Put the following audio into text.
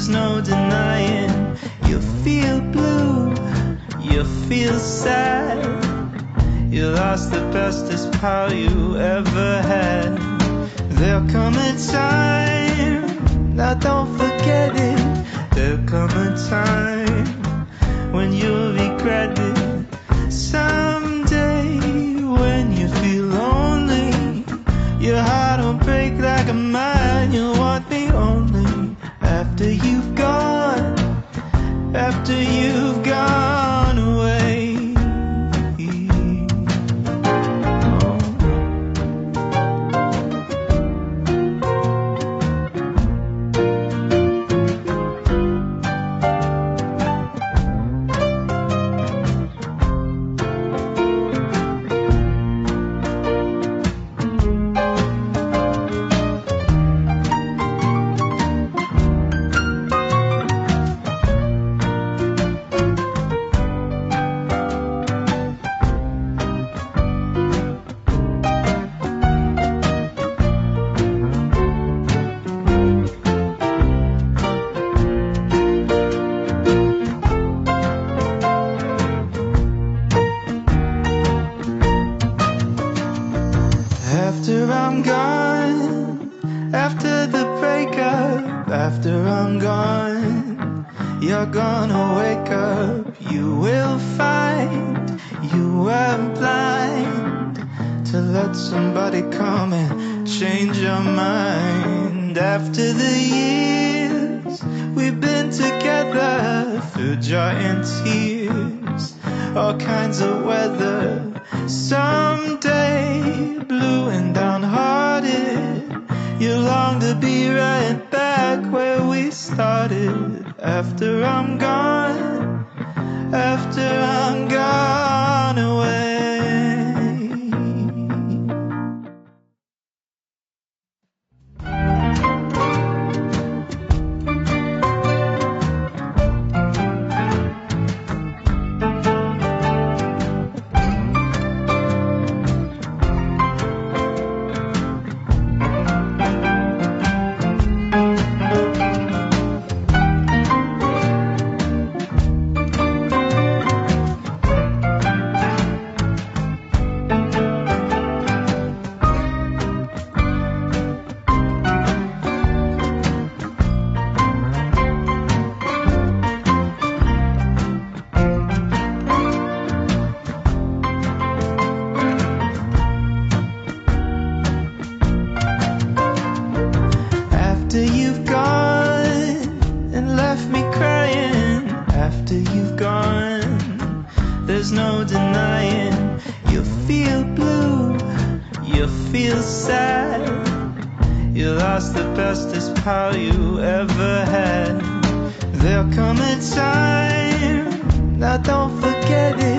there's no denying. You feel blue, you feel sad. You lost the bestest pal you ever had. There'll come a time, now don't forget it. There'll come a time when you'll regret it. Someday when you feel lonely, your heart will break like a mine. You'll want me only after you've gone, after you've gone away. After I'm gone, after the breakup, after I'm gone, you're gonna wake up. You will find you were blind to let somebody come and change your mind. After the years we've been together, through joy and tears, all kinds of weather. Someday, blue and downhearted, you long to be right back where we started. After I'm gone, after I'm gone away. After you've gone and left me crying, after you've gone, there's no denying. You feel blue, you feel sad. You lost the bestest pal you ever had. There'll come a time, now don't forget it.